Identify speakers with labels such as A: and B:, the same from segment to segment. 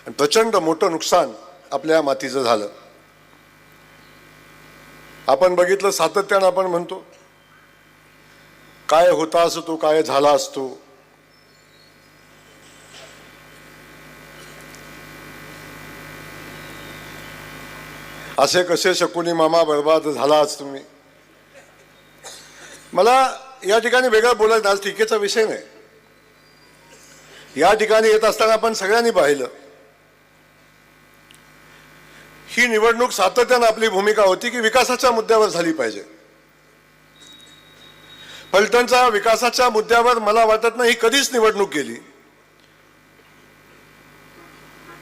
A: आणि प्रचंड मोठं नुकसान आपल्या मातीचं झालं। आपण बघितलं, सातत्यानं आपण म्हणतो काय होता असतो, काय झाला असतो। असे कसे शकुनी मामा बर्बाद झालाच तुम्ही। मला या ठिकाणी वेगळं बोलायचं, आज टीकेचा विषय नाही। या ठिकाणी येत असताना आपण सगळ्यांनी पाहिलं, ही निवडणूक सातत्यानं आपली भूमिका होती की विकासाच्या मुद्द्यावर झाली पाहिजे। फलटणच्या विकासाच्या मुद्द्यावर मला वाटत नाही ही कधीच निवडणूक गेली।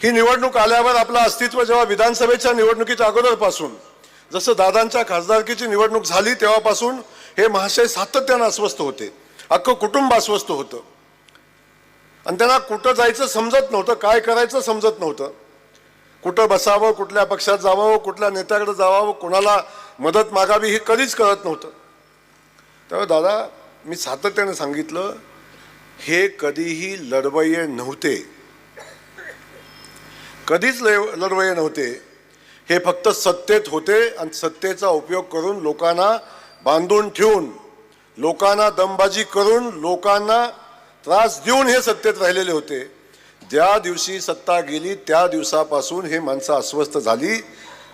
A: ही निवडणूक आल्यावर आपलं अस्तित्व जेव्हा विधानसभेच्या निवडणुकीच्या अगोदरपासून, जसं दादांच्या खासदारकीची निवडणूक झाली तेव्हापासून हे महाशय सातत्यानं अस्वस्थ होते, अख्खं कुटुंब अस्वस्थ होतं आणि त्यांना कुठं जायचं समजत नव्हतं, काय करायचं समजत नव्हतं, कुठं बसावं, कुठल्या पक्षात जावं, कुठल्या नेत्याकडे जावं, कोणाला मदत मागावी हे कधीच कळत नव्हतं। तेव्हा दादा, मी सातत्यानं सांगितलं, हे कधीही लढवय्ये नव्हते, कधीच लढवय्ये नव्हते। हे फक्त सत्तेत होते आणि सत्तेचा उपयोग करून लोकांना बांधून ठेवून, लोकांना दमबाजी करून, लोकांना त्रास देऊन हे सत्तेत राहिलेले होते। ज्या दिवशी सत्ता गेली त्या दिवसापासून हे माणसं अस्वस्थ झाली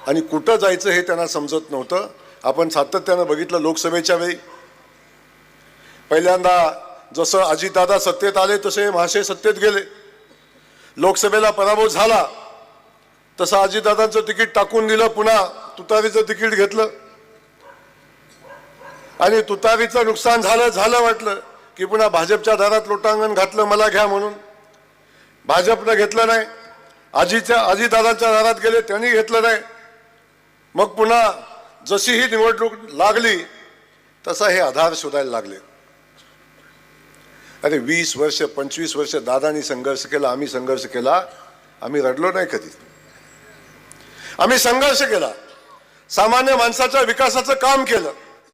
A: आणि कुठं जायचं हे त्यांना समजत नव्हतं। आपण सातत्यानं बघितलं, लोकसभेच्या वेळी पहिल्यांदा जसं अजितदादा सत्तेत आले तसे महाशय सत्तेत गेले, लोकसभेला पराभव झाला तसं अजितदादांचं तिकीट टाकून दिलं, पुन्हा तुतारीचं तिकीट घेतलं आणि तुतारीचं नुकसान झालं वाटलं की पुन्हा भाजपच्या दारात लोटांगण घातलं, मला घ्या म्हणून। भाजपनं घेतलं नाही, अजितदादांच्या दारात गेले, त्यांनी घेतलं नाही। मग पुन्हा जशी ही निवडणूक लागली तसा हे आधार शोधायला लागले। अरे 20 वर्ष 25 वर्ष दादांनी संघर्ष केला, आम्ही संघर्ष केला, आम्ही रडलो नाही कधी, आम्ही संघर्ष केला, सामान्य माणसाच्या विकासाचं काम केलं।